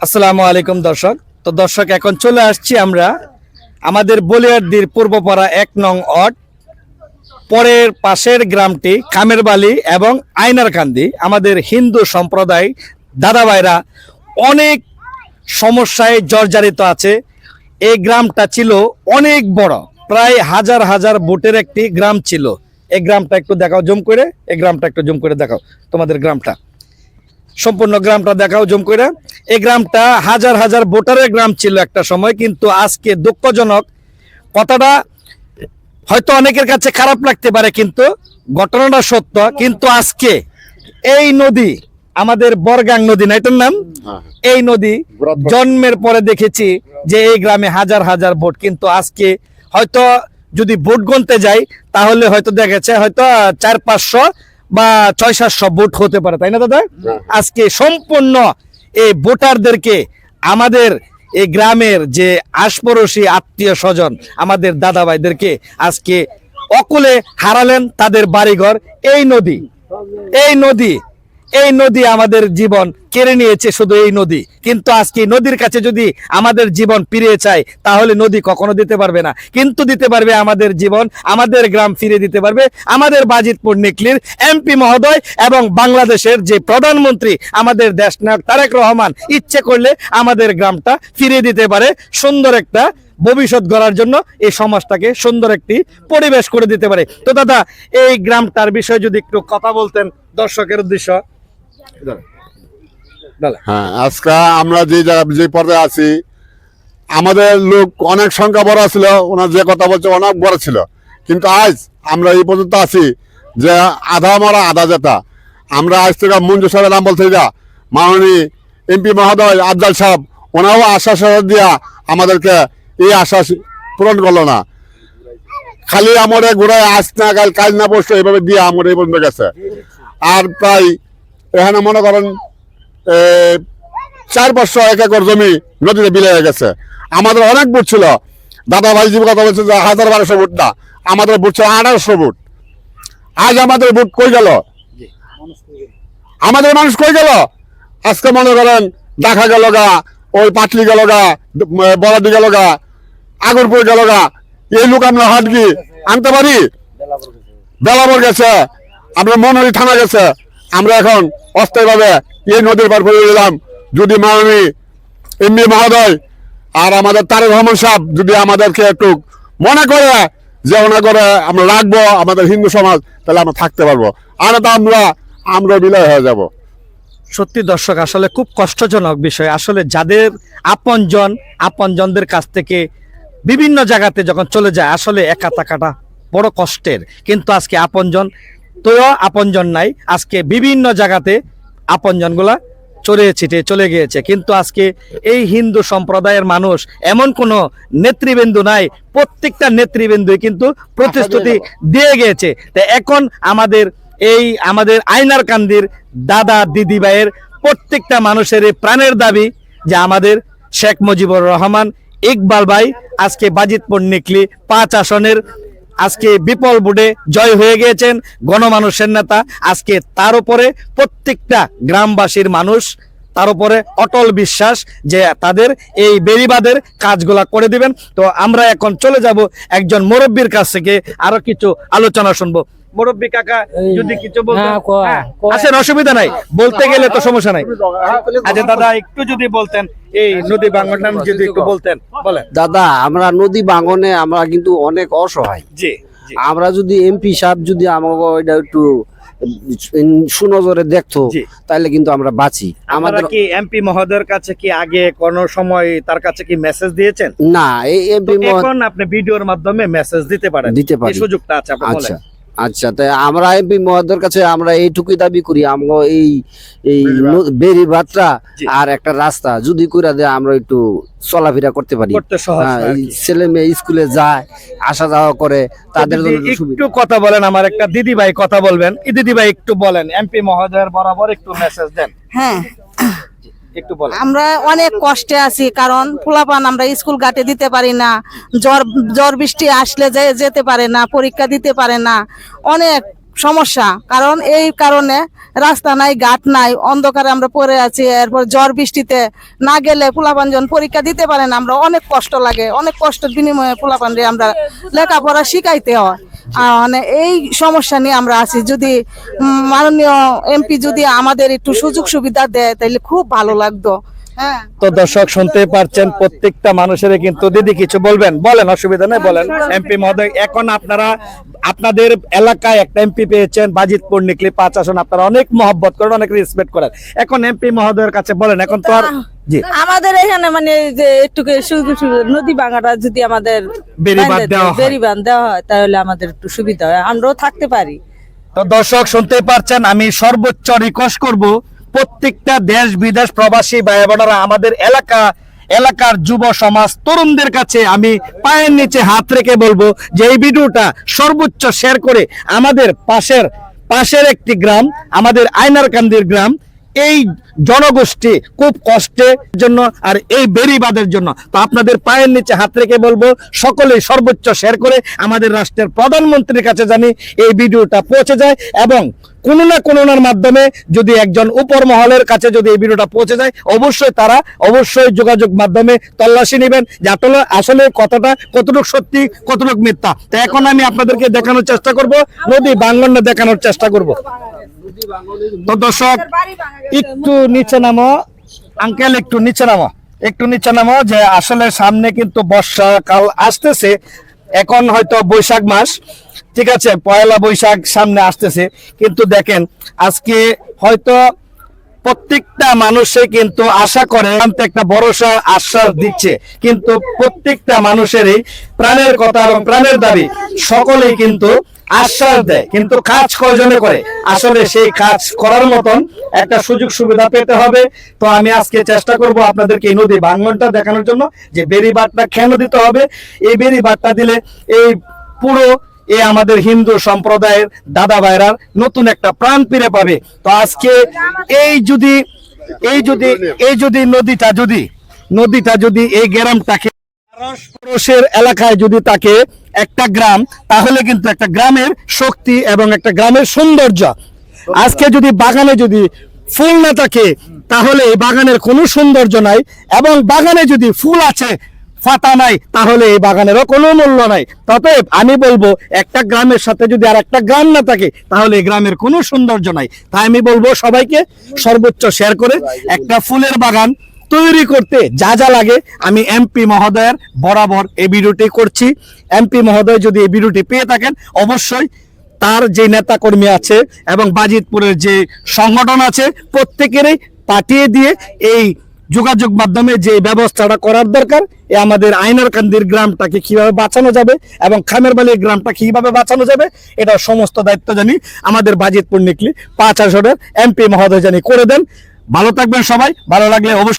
আসসালামু আলাইকুম দর্শক। তো দর্শক এখন চলে আসছি আমরা আমাদের বলিয়ারদির পূর্বপাড়া ১ নং ওয়ার্ড পরের পাশের গ্রামটি কামেরবালি এবং আইনারকান্দি। আমাদের হিন্দু সম্প্রদায় দাদা ভাইরা অনেক সমস্যায় জর্জরিত আছে। এই গ্রামটা ছিল অনেক বড়, প্রায় হাজার হাজার ভোটের একটি গ্রাম ছিল। এই গ্রামটা একটু দেখাও জুম করে, এই গ্রামটা একটু জুম করে দেখাও, তোমাদের গ্রামটা সম্পূর্ণ গ্রামটা দেখাও জুম করে। এই গ্রামটা হাজার হাজার ভোটারের গ্রাম ছিল একটা সময়, কিন্তু আজকে দুঃখজনক কথাটা হয়তো অনেকের কাছে খারাপ লাগতে পারে, কিন্তু ঘটনাটা সত্য। কিন্তু আজকে এই নদী, আমাদের বরগাং নদী না এটার নাম, এই নদী জন্মের পরে দেখেছি যে এই গ্রামে হাজার হাজার ভোট, কিন্তু আজকে হয়তো যদি ভোট গণতে যাই তাহলে হয়তো দেখেছে হয়তো 400-500 বা 600-700 ভোট হতে পারে, তাই না দাদা? আজকে সম্পূর্ণ এই ভোটারদেরকে আমাদের এই গ্রামের যে আশপাশি আত্মীয় স্বজন আমাদের দাদা ভাইদেরকে আজকে অকুলে হারালেন তাদের বাড়িঘর। এই নদী আমাদের জীবন কেড়ে নিয়েছে, শুধু এই নদী। কিন্তু আজকে নদীর কাছে যদি আমাদের জীবন ফিরিয়ে চাই তাহলে নদী কখনো দিতে পারবে না, কিন্তু দিতে পারবে আমাদের জীবন, আমাদের গ্রাম ফিরিয়ে দিতে পারবে আমাদের বাজিতপুর নিকলির এমপি মহোদয় এবং বাংলাদেশের যে প্রধানমন্ত্রী আমাদের দেশনায়ক তারেক রহমান ইচ্ছে করলে আমাদের গ্রামটা ফিরিয়ে দিতে পারে। সুন্দর একটা ভবিষ্যৎ গড়ার জন্য এই সমাজটাকে সুন্দর একটি পরিবেশ করে দিতে পারে। তো দাদা, এই গ্রামটার বিষয়ে যদি একটু কথা বলতেন দর্শকের উদ্দেশ্য। হ্যাঁ, আজকে আমরা যে পর্যায়ে আছি, আমাদের লোক অনেক সংখ্যা বড় ছিল, ওনার যে কথা বলছে অনেক বড় ছিল, কিন্তু আজ আমরা এই পর্যন্ত আছি যে আধা মরা আধা জেতা। আমরা আজ থেকে মঞ্জু সাহেবের নাম বলতে যা মাননীয় এমপি মহোদয় আফজাল সাহেব, ওনাও আশ্বাস দিয়া আমাদেরকে এই আশ্বাস পূরণ করলো না। খালি আমার ঘোরায় আজ না কাল না বসলো এইভাবে দিয়ে আমার এই পর্যন্ত গেছে। আর প্রায় এখানে মনে করেন 4-500 একর জমি নদীতে বিলে গেছে। আমাদের অনেক ভোট ছিল, দাদা ভাই যে কথা বলছে যে 1200 ভোট না, আমাদের ভোট ছিল 1800 ভোট। আজ আমাদের ভোট কই গেল? আমাদের মানুষ কই গেল? আজকে মনে করেন দেখা গেল গা, ওই পাটলি গেল গা, বরাদি গেল গা, আগরপুর গেল গা। এই লোক আমরা হাট কি আনতে পারি? বেলাবর গেছে, আমরা মনোহরি থানা গেছে। আমরা এখন অস্থায়ীভাবে এই নদীর পার করে দিলাম। যদি মাননীয় এমপি মহোদয় আর আমাদের তারেক রহমান সাহেব যদি আমাদেরকে একটু মনে করে যে ওনা করে আমরা রাখবো আমাদের হিন্দু সমাজ, তাহলে আমরা থাকতে পারবো। আর তো আমরা বিলয় হয়ে যাব। সত্যি দর্শক, আসলে খুব কষ্টজনক বিষয়। আসলে যাদের আপনজনদের কাছ থেকে বিভিন্ন জায়গাতে যখন চলে যায়, আসলে একা থাকাটা বড় কষ্টের। কিন্তু আজকে আপনজন নাই, আজকে বিভিন্ন জায়গাতে আপনজনগুলা চলে গিয়েছে। কিন্তু আজকে এই হিন্দু সম্প্রদায়ের মানুষ এমন কোনো নেতৃবৃন্দু নাই, প্রত্যেকটা নেতৃবৃন্দু কিন্তু প্রতিশ্রুতি দিয়ে গিয়েছে। তো এখন আমাদের আইনারকান্দির দাদা দিদি ভাইয়ের প্রত্যেকটা মানুষের প্রাণের দাবি যে আমাদের শেখ মুজিবুর রহমান ইকবাল ভাই আজকে বাজিতপুর নিকলি 5 আসনের আজকে বিপুল ভোটে জয় হয়ে গিয়েছেন, গণমানুষের নেতা। আজকে তার উপরে প্রত্যেকটা গ্রামবাসীর মানুষ তার উপরে অটল বিশ্বাস যে তাদের এই বেড়িবাঁধের কাজগুলা করে দিবেন। তো আমরা এখন চলে যাব একজন মুরব্বীর কাছ থেকে আরো কিছু আলোচনা শুনবো। মুরব্বী কাকা যদি কিছু বলতেন। আসেন, অসুবিধা নাই, বলতে গেলে তো সমস্যা নাই। আচ্ছা দাদা, একটু যদি বলতেন এই নদী ভাঙন নাম যদি একটু বলতেন। বলেন দাদা, আমরা নদী ভাঙনে আমরা কিন্তু অনেক অসহায়। জি, আমরা যদি এমপি সাহেব যদি আমাকে এটা একটু সুনজরে দেখতো তাহলে কিন্তু আমরা বাঁচি। আমাদের কি এমপি মহোদয়ের কাছে কি আগে কোন সময় তার কাছে কি মেসেজ দিয়েছেন? না, এই এমপি এখন আপনি ভিডিওর মাধ্যমে মেসেজ দিতে পারেন, এই সুযোগটা আছে। আচ্ছা আচ্ছা, তাই আমরা এমপি মহোদয়ের কাছে আমরা এইটুকুই দাবি করি, আমরা এই বেরি বাত্রা আর একটা রাস্তা যদি করে দেয় আমরা একটু চলাফেরা করতে পারি। ছেলে মেয়ে স্কুলে যায়, আসা যাওয়া করে, তাদের জন্য একটু কথা বলেন। আমার একটা দিদি ভাই কথা বলবেন, এই দিদি ভাই একটু বলেন, এমপি মহোদয়ের বরাবর একটু মেসেজ দেন। হ্যাঁ, একটু বলেন। আমরা অনেক কষ্টে আছি, কারণ পোলাপান আমরা স্কুল ঘাটে দিতে পারি না, জ্বর বৃষ্টি আসলে যেতে পারে না, পরীক্ষা দিতে পারে না, অনেক সমস্যা, কারণ এই কারণে রাস্তা নাই, ঘাট নাই, অন্ধকারে আমরা পড়ে আছি। এরপর ঝড় বৃষ্টিতে না গেলে পোলাপান যখন পরীক্ষা দিতে পারে না, আমরা অনেক কষ্ট লাগে, অনেক কষ্টের বিনিময়ে পোলাপান আমরা লেখাপড়া শিখাইতে হয়। মানে এই সমস্যা নিয়ে আমরা আছি। যদি মাননীয় এমপি যদি আমাদের একটু সুযোগ সুবিধা দেয় তাহলে খুব ভালো লাগতো। হ্যাঁ, তো দর্শক শুনতে পারছেন, প্রত্যেকটা মানুষের কিন্তু দিদি কিছু বলবেন, বলেন, অসুবিধা নেই, বলেন। এমপি মহোদয়, এখন আপনারা আপনাদের এলাকায় একটা এমপি পেয়েছেন, বাজিতপুর নিকলি 5 আসন, আপনারা অনেক মহব্বত করেন, অনেক রেসপেক্ট করেন। এখন এমপি মহোদয়ের কাছে বলেন, এখন তো আর জি আমাদের এখানে মানে যে একটু নদী ভাঙাটা যদি আমাদের বেড়িবাঁধ দেওয়া হয়। বেড়িবাঁধ দেওয়া হয় তাহলে আমাদের একটু সুবিধা হয়, আমরাও থাকতে পারি। তো দর্শক শুনতে পারছেন, আমি সর্বোচ্চ রিকোয়েস্ট করব প্রত্যেকটা দেশ বিদেশ প্রবাসী ভাই বোনেরা, আমাদের এলাকার যুব সমাজ তরুণদের কাছে আমি পায়ের নিচে হাত রেখে বলবো যে এই ভিডিওটা সর্বোচ্চ শেয়ার করে আমাদের পাশের একটি গ্রাম, আমাদের আইনারকান্দির গ্রাম, এই জনগোষ্ঠী খুব কষ্টের জন্য আর এই বেড়িবাঁধের জন্য। তো আপনাদের পায়ের নিচে হাত রেখে বলবো সকলেই সর্বোচ্চ শেয়ার করে আমাদের রাষ্ট্রের প্রধানমন্ত্রীর কাছে জানি এই ভিডিওটা পৌঁছে যায়, এবং কোনো না কোনোর মাধ্যমে যদি একজন উপর মহলের কাছে যদি এই ভিডিওটা পৌঁছে যায়, অবশ্যই তারা যোগাযোগ মাধ্যমে তল্লাশি নেবেন যে আসলে কথাটা কতটুকু সত্যি কতটুকু মিথ্যা। তো এখন আমি আপনাদেরকে দেখানোর চেষ্টা করব, নদী ভাঙন দেখানোর চেষ্টা করব। তো দর্শক একটু নিচে নামো, আঙ্কেল একটু নিচে নামো, যে আসলে সামনে কিন্তু বর্ষাকাল আসতেছে, এখন হয়তো বৈশাখ মাস, ঠিক আছে, পয়লা বৈশাখ সামনে আসতেছে, কিন্তু দেখেন আজকে হয়তো প্রত্যেকটা মানুষে কিন্তু আশা করে, একটা ভরসা আশ্বাস দিচ্ছে, কিন্তু প্রত্যেকটা মানুষেরই প্রাণের কথা এবং প্রাণের দাবি সকলেই কিন্তু আশ্বাস দেয়, কিন্তু কাজ কয়জনে করে? আসলে সেই কাজ করার মতন একটা সুযোগ সুবিধা পেতে হবে। তো আমি আজকে চেষ্টা করব আপনাদেরকে এই নদী ভাঙনটা দেখানোর জন্য, যে বেড়িবাঁধটা কেন দিতে হবে। এই বেড়িবাঁধটা দিলে এই পুরো আমাদের হিন্দু সম্প্রদায়ের দাদা ভাইরার নতুন একটা প্রাণ ফিরে পাবে। তো আজকে এই যদি নদীটা যদি এই গ্রামটাকে পড়োশের এলাকায় যদি তাকে একটা গ্রাম, তাহলে কিন্তু একটা গ্রামের শক্তি এবং একটা গ্রামের সৌন্দর্য। আজকে যদি বাগানে যদি ফুল না থাকে তাহলে এই বাগানের কোনো সৌন্দর্য নাই, এবং বাগানে যদি ফুল আছে পাতা নাই তাহলে এই বাগানেরও কোনো মূল্য নাই। অতএব আমি বলবো, একটা গ্রামের সাথে যদি আর একটা গ্রাম না থাকে তাহলে এই গ্রামের কোনো সৌন্দর্য নাই। তাই আমি বলবো সবাইকে সর্বোচ্চ শেয়ার করে একটা ফুলের বাগান তৈরি করতে যা যা লাগে আমি এমপি মহোদয়ের বরাবর এই ভিডিওটি করছি। এমপি মহোদয় যদি এই ভিডিওটি পেয়ে থাকেন, অবশ্যই তার যে নেতা কর্মী আছে এবং বাজিতপুরের যে সংগঠন আছে প্রত্যেকেরই পাঠিয়ে দিয়ে এই যোগাযোগ মাধ্যমে যে ব্যবস্থাটা করার দরকার, আমাদের আইনারকান্দির গ্রামটাকে কিভাবে বাঁচানো যাবে এবং খামেরবালির গ্রামটা কিভাবে বাঁচানো যাবে, এটা সমস্ত দায়িত্ব জানি আমাদের বাজিতপুর নিকলি 5 আসনের এমপি মহোদয় জানি করে দেন। ভালো থাকবেন সবাই, ভালো লাগলে অবশ্যই